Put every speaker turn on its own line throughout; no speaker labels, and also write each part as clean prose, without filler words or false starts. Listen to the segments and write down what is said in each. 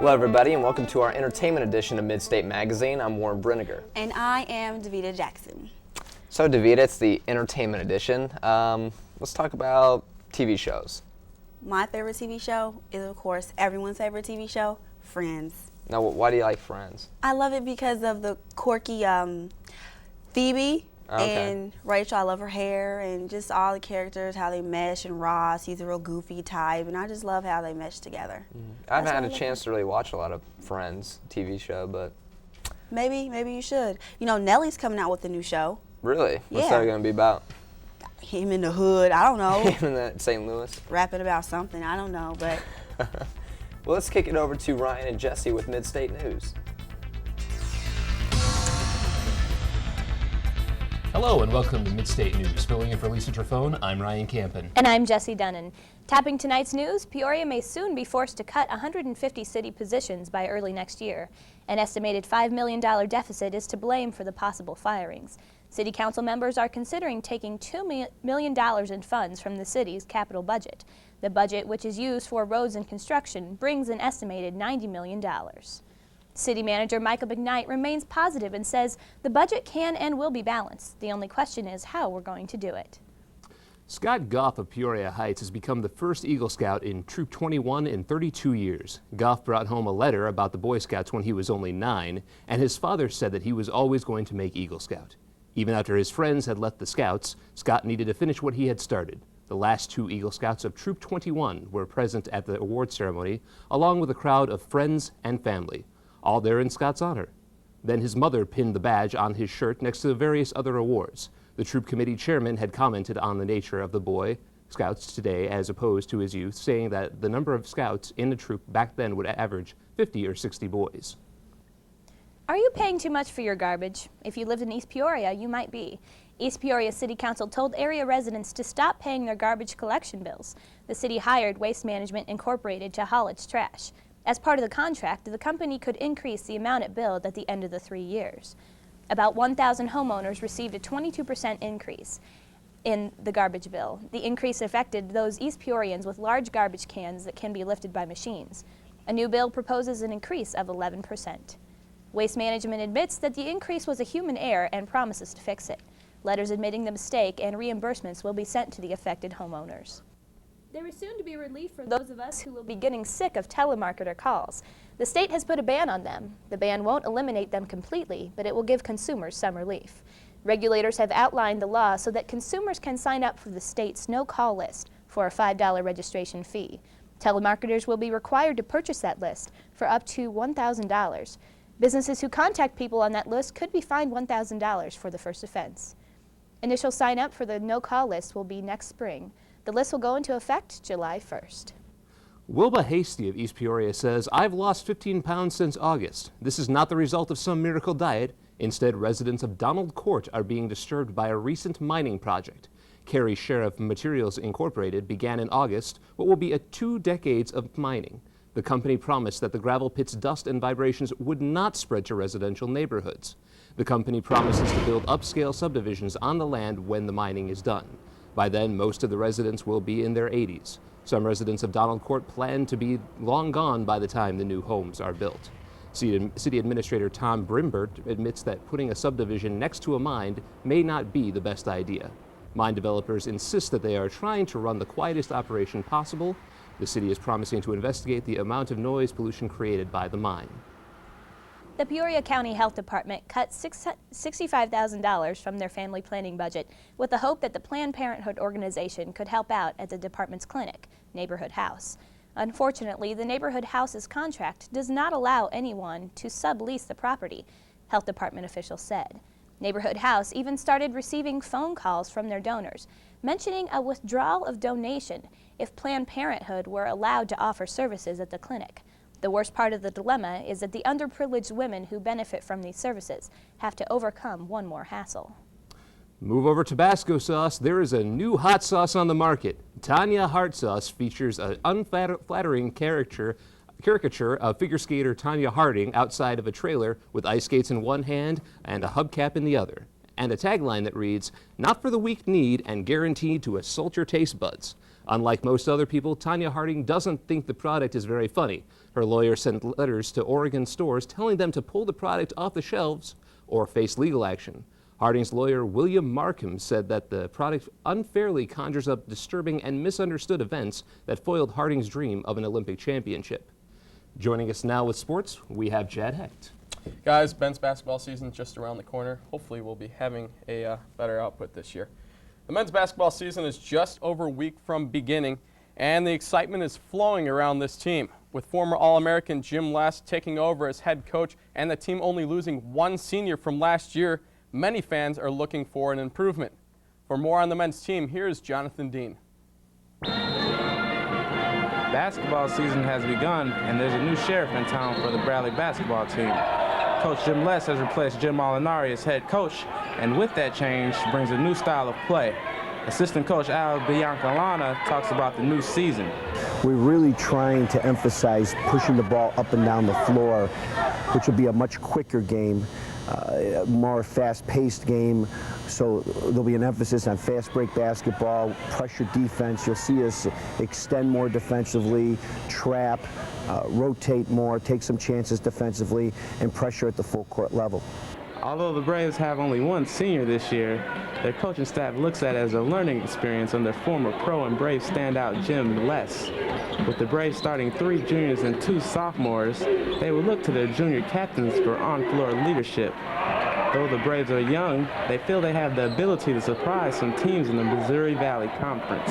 Hello everybody and welcome to our entertainment edition of Midstate Magazine. I'm Warren Brenniger.
And I am Davita Jackson.
So Davita, it's the entertainment edition. Let's talk about TV shows.
My favorite TV show is, of course, everyone's favorite TV show, Friends.
Now, why do you like Friends?
I love it because of the quirky Phoebe and Rachel. I love her hair and just all the characters, how they mesh, and Ross, he's a real goofy type, and I just love how they mesh together.
I haven't had a chance to really watch a lot of Friends TV show, but...
Maybe you should. You know, Nelly's coming out with a new show.
Really? What's that going to be about?
Him in the hood, I don't know.
Him in St. Louis?
Rapping about something, I don't know, but...
Well, let's kick it over to Ryan and Jesse with Midstate News.
Hello and welcome to Midstate News. Filling in for Lisa Trafone, I'm Ryan Campen.
And I'm Jesse Dunnan. Tapping tonight's news, Peoria may soon be forced to cut 150 city positions by early next year. An estimated $5 million deficit is to blame for the possible firings. City council members are considering taking $2 million in funds from the city's capital budget. The budget, which is used for roads and construction, brings an estimated $90 million. City Manager Michael McKnight remains positive and says the budget can and will be balanced. The only question is how we're going to do it.
Scott Goff of Peoria Heights has become the first Eagle Scout in Troop 21 in 32 years. Goff brought home a letter about the Boy Scouts when he was only 9, and his father said that he was always going to make Eagle Scout. Even after his friends had left the Scouts, Scott needed to finish what he had started. The last 2 Eagle Scouts of Troop 21 were present at the award ceremony, along with a crowd of friends and family, all there in Scott's honor. Then his mother pinned the badge on his shirt next to the various other awards. The troop committee chairman had commented on the nature of the Boy Scouts today as opposed to his youth, saying that the number of Scouts in the troop back then would average 50 or 60 boys.
Are you paying too much for your garbage? If you lived in East Peoria, you might be. East Peoria City Council told area residents to stop paying their garbage collection bills. The city hired Waste Management Incorporated to haul its trash. As part of the contract, the company could increase the amount it billed at the end of the 3 years. About 1,000 homeowners received a 22% increase in the garbage bill. The increase affected those East Peorians with large garbage cans that can be lifted by machines. A new bill proposes an increase of 11%. Waste Management admits that the increase was a human error and promises to fix it. Letters admitting the mistake and reimbursements will be sent to the affected homeowners. There is soon to be relief for those of us who will be getting sick of telemarketer calls. The state has put a ban on them. The ban won't eliminate them completely, but it will give consumers some relief. Regulators have outlined the law so that consumers can sign up for the state's no-call list for a $5 registration fee. Telemarketers will be required to purchase that list for up to $1,000. Businesses who contact people on that list could be fined $1,000 for the first offense. Initial sign-up for the no-call list will be next spring. The list will go into effect July 1st.
Wilba Hasty of East Peoria says, "I've lost 15 pounds since August. This is not the result of some miracle diet. Instead, residents of Donald Court are being disturbed by a recent mining project. Cary Sheriff Materials Incorporated began in August what will be 2 decades of mining. The company promised that the gravel pit's dust and vibrations would not spread to residential neighborhoods. The company promises to build upscale subdivisions on the land when the mining is done. By then, most of the residents will be in their 80s. Some residents of Donald Court plan to be long gone by the time the new homes are built. City Administrator Tom Brimbert admits that putting a subdivision next to a mine may not be the best idea. Mine developers insist that they are trying to run the quietest operation possible. The city is promising to investigate the amount of noise pollution created by the mine.
The Peoria County Health Department cut $65,000 from their family planning budget with the hope that the Planned Parenthood organization could help out at the department's clinic, Neighborhood House. Unfortunately, the Neighborhood House's contract does not allow anyone to sublease the property, Health Department officials said. Neighborhood House even started receiving phone calls from their donors. mentioning a withdrawal of donation if Planned Parenthood were allowed to offer services at the clinic. The worst part of the dilemma is that the underprivileged women who benefit from these services have to overcome one more hassle.
Move over to Tabasco sauce. There is a new hot sauce on the market. Tanya Hart Sauce features an unflattering caricature of figure skater Tanya Harding outside of a trailer with ice skates in one hand and a hubcap in the other, and a tagline that reads, "Not for the weak-kneed and guaranteed to assault your taste buds." Unlike most other people, Tanya Harding doesn't think the product is very funny. Her lawyer sent letters to Oregon stores telling them to pull the product off the shelves or face legal action. Harding's lawyer, William Markham, said that the product unfairly conjures up disturbing and misunderstood events that foiled Harding's dream of an Olympic championship. Joining us now with sports, we have Chad Hecht.
Guys, men's basketball season just around the corner. Hopefully we'll be having a better output this year. The men's basketball season is just over a week from beginning, and the excitement is flowing around this team. With former All-American Jim Les taking over as head coach and the team only losing one senior from last year, many fans are looking for an improvement. For more on the men's team, here is Jonathan Dean.
Basketball season has begun, and there's a new sheriff in town for the Bradley basketball team. Coach Jim Les has replaced Jim Molinari as head coach, and with that change brings a new style of play. Assistant coach Al Biancalana talks about the new season.
We're really trying to emphasize pushing the ball up and down the floor, which will be a much quicker game, a more fast-paced game. So there'll be an emphasis on fast break basketball, pressure defense. You'll see us extend more defensively, trap, rotate more, take some chances defensively, and pressure at the full court level.
Although the Braves have only one senior this year, their coaching staff looks at it as a learning experience under former pro and Braves standout Jim Les. With the Braves starting 3 juniors and 2 sophomores, they will look to their junior captains for on-floor leadership. Though the Braves are young, they feel they have the ability to surprise some teams in the Missouri Valley Conference.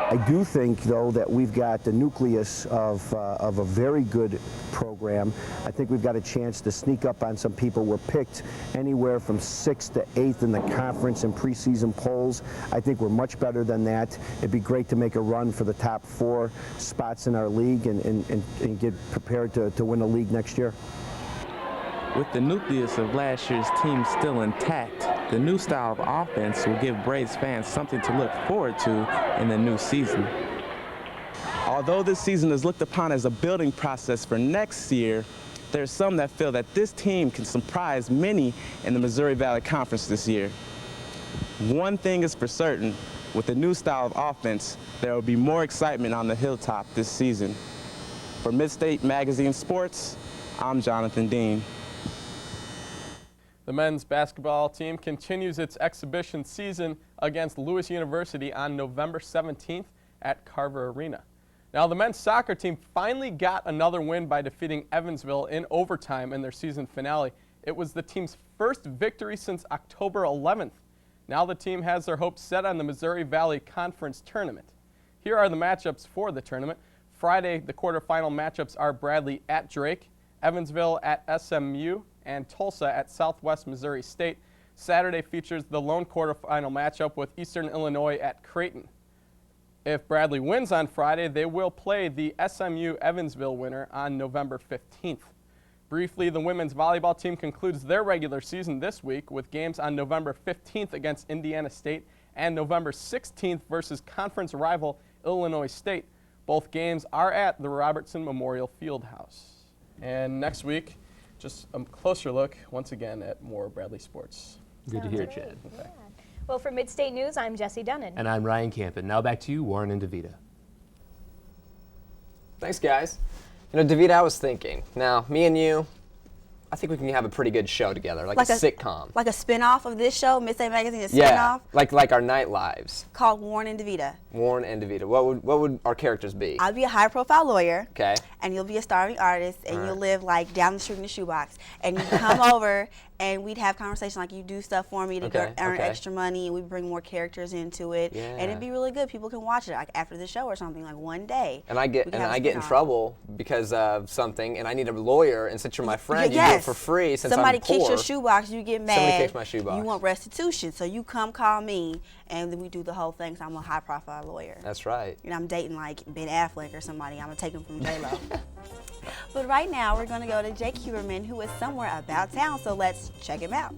I do think, though, that we've got the nucleus of a very good program. I think we've got a chance to sneak up on some people. We're picked anywhere from 6th to 8th in the conference in preseason polls. I think we're much better than that. It'd be great to make a run for the top 4 spots in our league and get prepared to win the league next year.
With the nucleus of last year's team still intact, the new style of offense will give Braves fans something to look forward to in the new season. Although this season is looked upon as a building process for next year, there's some that feel that this team can surprise many in the Missouri Valley Conference this year. One thing is for certain, with the new style of offense, there will be more excitement on the hilltop this season. For Midstate Magazine Sports, I'm Jonathan Dean.
The men's basketball team continues its exhibition season against Lewis University on November 17th at Carver Arena. Now, the men's soccer team finally got another win by defeating Evansville in overtime in their season finale. It was the team's first victory since October 11th. Now the team has their hopes set on the Missouri Valley Conference tournament. Here are the matchups for the tournament. Friday, the quarterfinal matchups are Bradley at Drake, Evansville at SMU, and Tulsa at Southwest Missouri State. Saturday features the lone quarterfinal matchup with Eastern Illinois at Creighton. If Bradley wins on Friday, they will play the SMU Evansville winner on November 15th. Briefly, the women's volleyball team concludes their regular season this week with games on November 15th against Indiana State and November 16th versus conference rival Illinois State. Both games are at the Robertson Memorial Fieldhouse. And next week, just a closer look, once again, at more Bradley sports.
Good to hear, Chad.
Okay. Yeah. Well, for Midstate News, I'm Jesse Dunnan.
And I'm Ryan Campen. Now back to you, Warren and DeVita.
Thanks, guys. You know, DeVita, I was thinking, now, me and you, I think we can have a pretty good show together, like a sitcom.
Like a spin-off of this show, Midstate Magazine, a spin-off?
Yeah, like our night lives.
Called Warren and DeVita.
Warren and DeVita. What would our characters be?
I'll be a high-profile lawyer.
Okay.
And you'll be a starving artist, and you'll live like down the street in a shoebox. And you come over, and we'd have conversation like you do stuff for me to earn extra money, and we bring more characters into it.
Yeah.
And it'd be really good. People can watch it like after the show or something, like one day.
And I get in trouble because of something, and I need a lawyer, and since you're my friend, you do
Yes.
for free since
somebody
I'm poor.
kicks your shoebox, you get mad.
Somebody kicks my shoebox.
You want restitution, so you come call me, and then we do the whole thing. So I'm a high-profile lawyer.
That's right.
You know, I'm dating like Ben Affleck or somebody. I'm gonna take him from J-Lo. But right now, we're gonna go to Jake Huberman, who is somewhere about town. So let's check him out.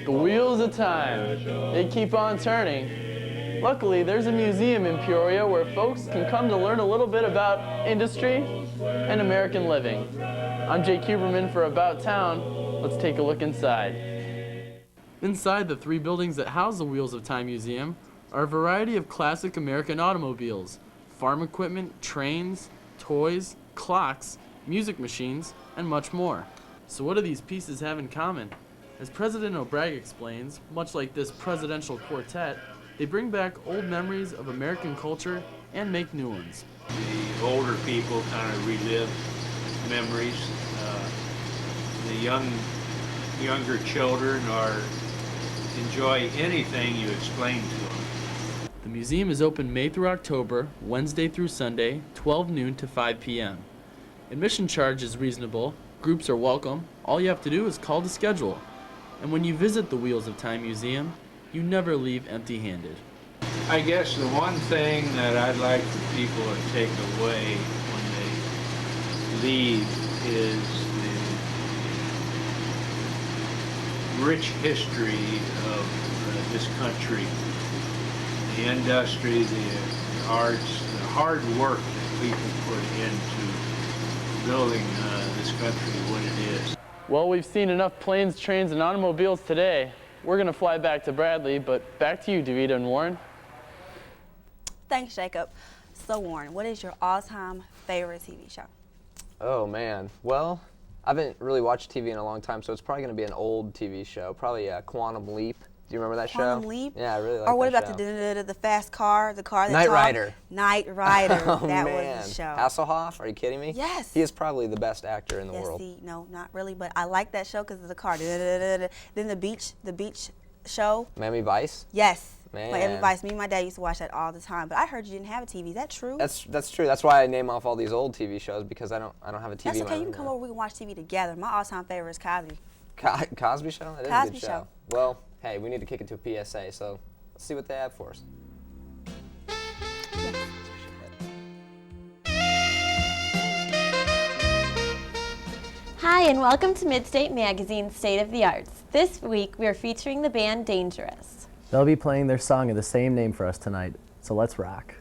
The wheels of time, they keep on turning. Luckily, there's a museum in Peoria where folks can come to learn a little bit about industry and American living. I'm Jake Huberman for About Town. Let's take a look inside. Inside the 3 buildings that house the Wheels of Time Museum are a variety of classic American automobiles, farm equipment, trains, toys, clocks, music machines, and much more. So what do these pieces have in common? As President O'Bragg explains, much like this presidential quartet, they bring back old memories of American culture and make new ones.
The older people kind of relive memories. The younger children enjoy anything you explain to them.
The museum is open May through October, Wednesday through Sunday, 12 noon to 5 p.m. Admission charge is reasonable, groups are welcome, all you have to do is call to schedule. And when you visit the Wheels of Time Museum, you never leave empty-handed.
I guess the one thing that I'd like for people to take away when they leave is the rich history of this country, the industry, the arts, the hard work that people put into building this country what it is.
Well, we've seen enough planes, trains, and automobiles today. We're going to fly back to Bradley, but back to you, Davita and Warren.
Thanks, Jacob. So, Warren, what is your all-time favorite TV show?
Oh man. Well, I haven't really watched TV in a long time, so it's probably going to be an old TV show. Probably Quantum Leap. Do you remember that show?
Quantum Leap?
Yeah, I really like
Or what
that
about
show.
the fast car, the car that
Knight
talked?
Rider.
Knight Rider.
Oh,
that
man.
was the show.
Hasselhoff? Are you kidding me?
Yes.
He is probably the best actor in the
Yes,
world.
see, no, not really, but I like that show because of the car. Then the beach show.
Miami Vice?
Yes.
Man.
Miami Vice. Me and my dad used to watch that all the time. But I heard you didn't have a TV. Is that true?
That's true. That's why I name off all these old TV shows because I don't have a TV.
That's
in my
okay. You
room
can come
now.
over. We can watch TV together. My all-time favorite is Cosby.
Cosby Show? That is a
Cosby
good show.
Show.
Well, hey, we need to kick it to a PSA, so let's see what they have for us.
Hi, and welcome to Midstate Magazine's State of the Arts. This week, we are featuring the band Dangerous.
They'll be playing their song of the same name for us tonight, so let's rock.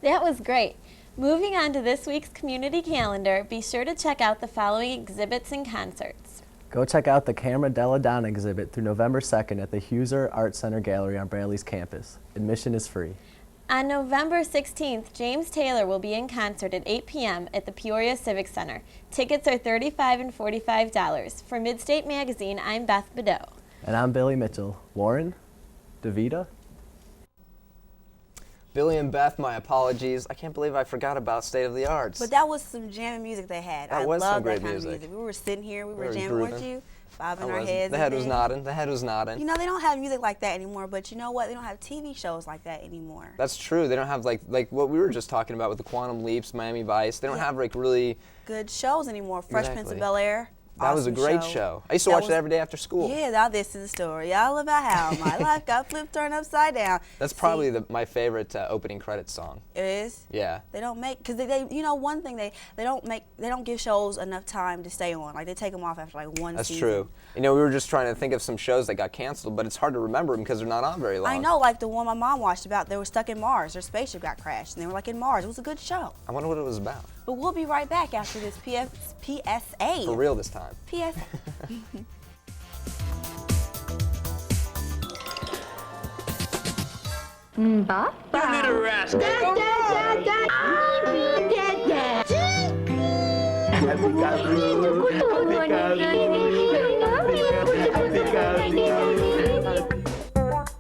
That was great. Moving on to this week's community calendar, be sure to check out the following exhibits and concerts.
Go check out the Camera Della Donna exhibit through November 2nd at the Huser Art Center Gallery on Bradley's campus. Admission is free.
On November 16th, James Taylor will be in concert at 8 p.m. at the Peoria Civic Center. Tickets are $35 and $45. For Midstate Magazine, I'm Beth Bedeau.
And I'm Billy Mitchell. Lauren? Davita?
Billy and Beth, my apologies. I can't believe I forgot about State of the Arts.
But that was some jamming music they had.
That
I
was
love
some great
that kind
music.
of music. We were sitting here, we were
were
jamming,
grooving.
weren't you? Bobbing our heads.
The head
and
was
things.
nodding. The head was nodding.
You know, they don't have music like that anymore, but you know what? They don't have TV shows like that anymore.
That's true. They don't have like what we were just talking about with the Quantum Leaps, Miami Vice. They don't have like really
good shows anymore. Fresh Prince
Exactly.
of Bel-Air.
That was a great show. I used to watch that every day after school.
Yeah, now this is the story all about how my life got flipped, turned upside down.
That's probably my favorite opening credits song.
It is?
Yeah.
They don't make, because they you know, one thing, they don't give shows enough time to stay on. Like, they take them off after like one
That's
season.
true. You know, we were just trying to think of some shows that got canceled, but it's hard to remember them because they're not on very long.
I know, like the one my mom watched about, they were stuck in Mars. Their spaceship got crashed, and they were like in Mars. It was a good show.
I wonder what it was about.
But we'll be right back after this PSA.
For real this time.
PSA.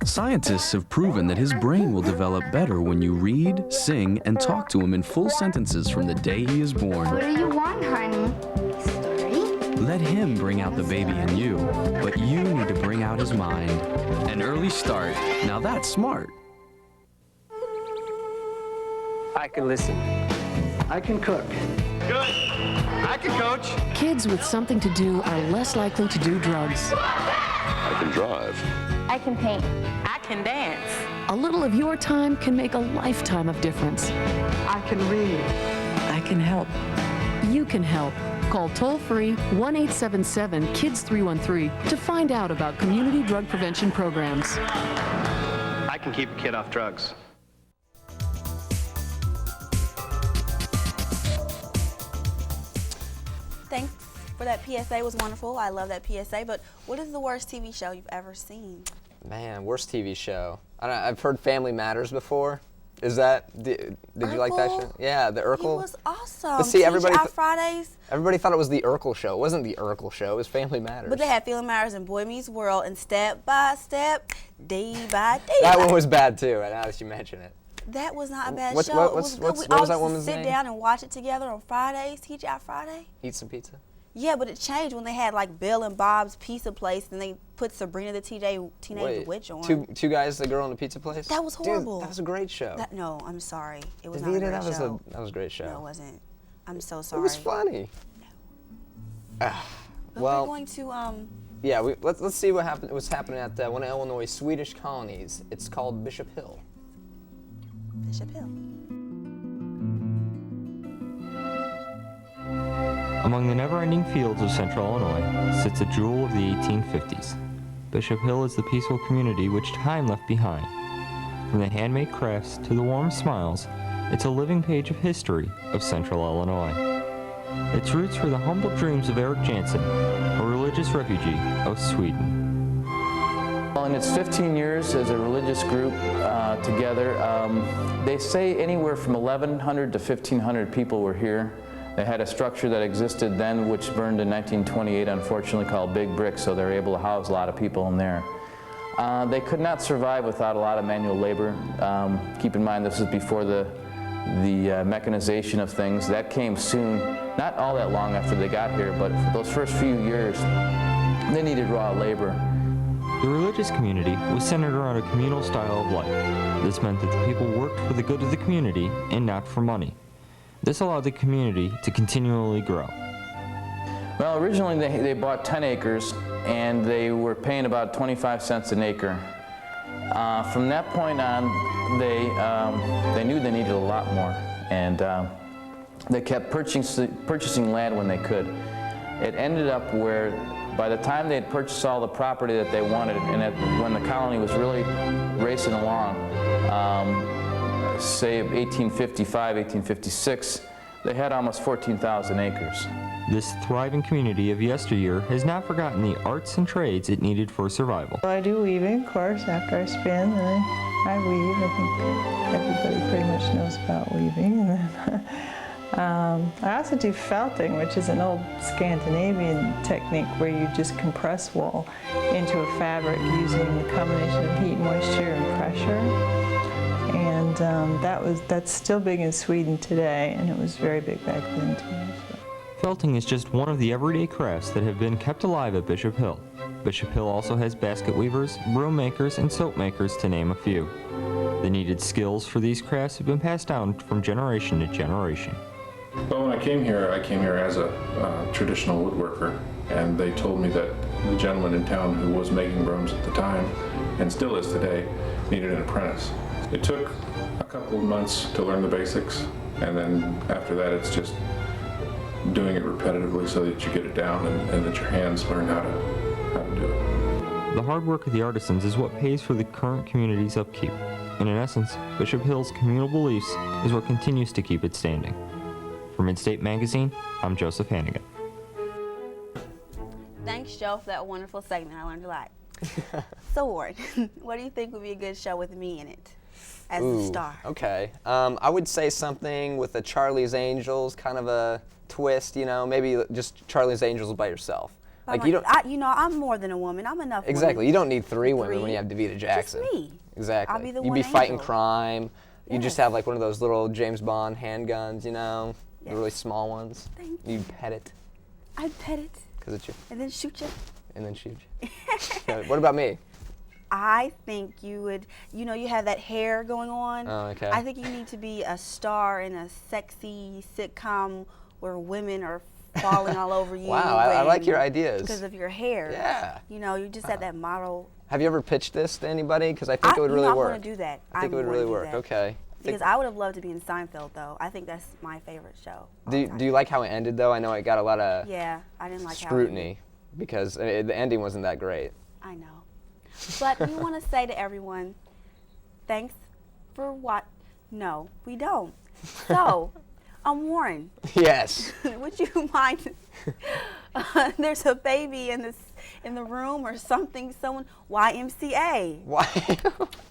Scientists have proven that his brain will develop better when you read, sing, and talk to him in full sentences from the day he is born.
What do you want, honey? Story?
Let him bring out the baby in you, but you need to bring out his mind. An early start. Now that's smart.
I can listen. I can cook.
Good. I can coach.
Kids with something to do are less likely to do drugs.
I can drive.
I can paint.
I can dance.
A little of your time can make a lifetime of difference.
I can read.
I can help. You can help. Call toll-free 1-877-KIDS-313 to find out about community drug prevention programs.
I can keep a kid off drugs.
Thanks for that PSA. It was wonderful. I love that PSA. But what is the worst TV show you've ever seen?
Man, worst TV show. I don't know, I've heard Family Matters before. Is that, did you like that show? Yeah, the Urkel.
It was awesome.
But see, everybody
Fridays.
Everybody thought it was the Urkel show. It wasn't the Urkel show. It was Family Matters.
But they had Family Matters and Boy Meets World and Step by Step, Day by Day.
That one was bad too, now that you mention it.
That was not a bad
What
show.
was
We
that
always
woman's
sit
name?
down and watch it together on Fridays. TGI Friday.
Eat some pizza?
Yeah, but it changed when they had like Bill and Bob's Pizza Place, and they put Sabrina the Teenage Witch on.
Two guys, the girl in the pizza place?
That was horrible.
Dude, that was a great show.
No, I'm sorry. It was
Davita,
not a great
that was
show.
that was a great show.
No, it wasn't. I'm so sorry.
It was funny.
But
well,
we're going to
yeah, let's see what's happening at one of Illinois' Swedish colonies. It's called Bishop Hill.
Bishop Hill.
Among the never-ending fields of central Illinois sits a jewel of the 1850s. Bishop Hill is the peaceful community which time left behind. From the handmade crafts to the warm smiles, it's a living page of history of central Illinois. Its roots were the humble dreams of Eric Jansen, a religious refugee of Sweden.
Well, in its 15 years as a religious group together, they say anywhere from 1,100 to 1,500 people were here. They had a structure that existed then, which burned in 1928, unfortunately, called Big Brick, so they were able to house a lot of people in there. They could not survive without a lot of manual labor. Keep in mind, this is before the mechanization of things. That came soon, not all that long after they got here, but for those first few years, they needed raw labor.
The religious community was centered around a communal style of life. This meant that the people worked for the good of the community and not for money. This allowed the community to continually grow.
Well, originally they bought 10 acres and they were paying about 25 cents an acre. From that point on, they knew they needed a lot more, and they kept purchasing land when they could. It ended up where by the time they had purchased all the property that they wanted, and when the colony was really racing along,
say 1855, 1856, they had almost 14,000 acres.
This thriving community of yesteryear has not forgotten the arts and trades it needed for survival.
I do weaving, of course, after I spin, and I weave. I think everybody pretty much knows about weaving. And then, I also do felting, which is an old Scandinavian technique where you just compress wool into a fabric using the combination of heat, moisture, and pressure. And that's still big in Sweden today, and it was very big back then too. So.
Felting is just one of the everyday crafts that have been kept alive at Bishop Hill. Bishop Hill also has basket weavers, broom makers, and soap makers, to name a few. The needed skills for these crafts have been passed down from generation to generation.
Well, when I came here as a traditional woodworker, and they told me that the gentleman in town who was making brooms at the time, and still is today, needed an apprentice. It took a couple of months to learn the basics, and then after that it's just doing it repetitively so that you get it down and that your hands learn how to do it.
The hard work of the artisans is what pays for the current community's upkeep. And in essence, Bishop Hill's communal beliefs is what continues to keep it standing. For Midstate Magazine, I'm Joseph Hannigan.
Thanks, Joe, for that wonderful segment. I learned a lot. So, Warren, what do you think would be a good show with me in it as the star?
Okay. I would say something with a Charlie's Angels, kind of a twist, you know, maybe just Charlie's Angels by yourself.
Like I'm more than a woman. I'm enough.
Exactly.
Women.
You don't need three women when you have Davita Jackson.
Just me.
Exactly.
I'll be the
You'd
one
be fighting
angel.
crime.
Yes.
You just have like one of those little James Bond handguns, you know, the really small ones.
Thank
you. You'd pet it.
I'd pet it.
Because it's you.
And then shoot you.
And then shoot you. What about me?
I think you would, you know, you have that hair going on.
Oh, okay.
I think you need to be a star in a sexy sitcom where women are falling all over you.
Wow, I like your ideas.
Because of your hair.
Yeah.
You know, you just had that model.
Have you ever pitched this to anybody? Because I think it would really work.
I'm going to do that.
I think it would really work. Okay.
Because I would have loved to be in Seinfeld, though. I think that's my favorite show.
Do you like how it ended, though? I know it got a lot of
I didn't like
scrutiny because the ending wasn't that great.
I know. But we want to say to everyone, thanks for what? No, we don't. So, Warren.
Yes.
Would you mind? There's a baby in the room or something. Someone YMCA.
Why?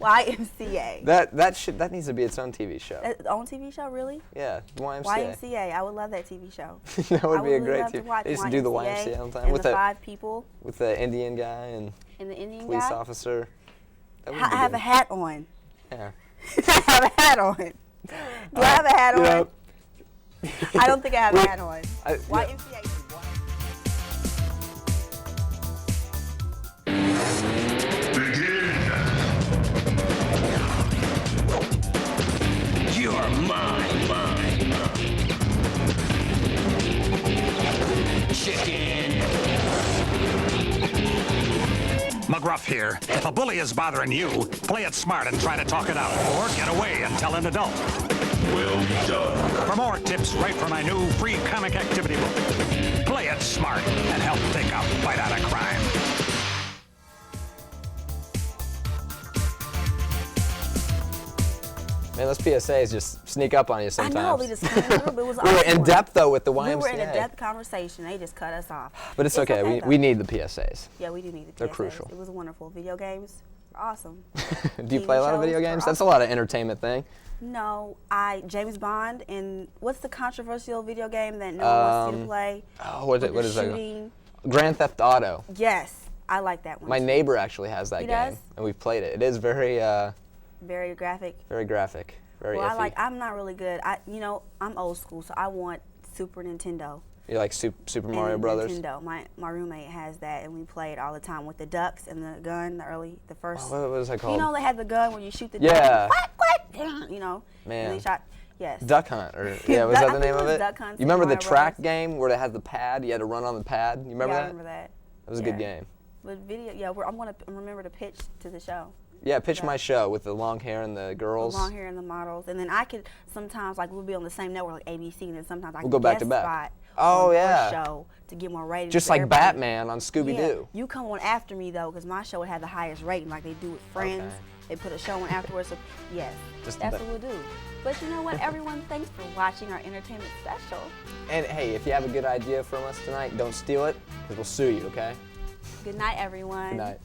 YMCA.
That needs to be its own TV show.
Own TV show, really?
Yeah, YMCA.
YMCA. I would love that TV show.
That would be a great
TV.
They used to do the YMCA all the time
and
with
the 5 people.
With the Indian guy and
the Indian
police
guy?
officer.
I have a hat on.
Yeah.
I have a hat on. Do I have a hat on? I don't think I have a hat on. YMCA.
You're mine. Chicken.
McGruff here. If a bully is bothering you, play it smart and try to talk it out. Or get away and tell an adult. Well done. For more tips, write for my new free comic activity book. Play it smart and help take a bite out of crime.
Man, those PSAs just sneak up on you sometimes.
I know, they just came through, but it was
We were in depth, though, with the YMCA.
We were in a depth conversation. They just cut us off.
But it's okay. We need the PSAs.
Yeah, we do need the PSAs.
They're crucial.
It was wonderful. Video games are awesome.
Do you play a lot of video games? That's a lot of entertainment thing.
No, James Bond, and what's the controversial video game that no one wants you to play?
Oh, what is
that?
Grand Theft Auto.
Yes, I like that one.
My neighbor actually has that game, and we've played it. It is very
graphic.
Very graphic. Very
well,
iffy.
I'm not really good. I'm old school, so I want Super Nintendo.
You like Super Mario Brothers?
Nintendo. My roommate has that, and we played all the time with the ducks and the gun. The first.
What was that called?
You know, they had the gun where you shoot the
duck.
What? You know.
Man.
And they shot. Yes.
Duck Hunt, or was that the name of it?
Duck Hunt.
You remember the track game where they had the pad? You had to run on the pad. You remember that?
I remember that.
That was a good game.
But I'm gonna remember to pitch to the show.
Yeah, pitch my show with the long hair and the girls.
The long hair and the models, and then I could sometimes we'll be on the same network like ABC, and then sometimes I
we'll go back to back. Oh,
on
yeah.
your show to get more ratings.
Just
for
like
everybody.
Batman on Scooby-Doo.
Yeah, you come on after me though, because my show would have the highest rating, like they do with Friends.
Okay.
They put a show on afterwards. So yes,
Just
that's what we'll do. But you know what, everyone? Thanks for watching our entertainment special.
And hey, if you have a good idea from us tonight, don't steal it, because we'll sue you, okay?
Good night, everyone.
Good night.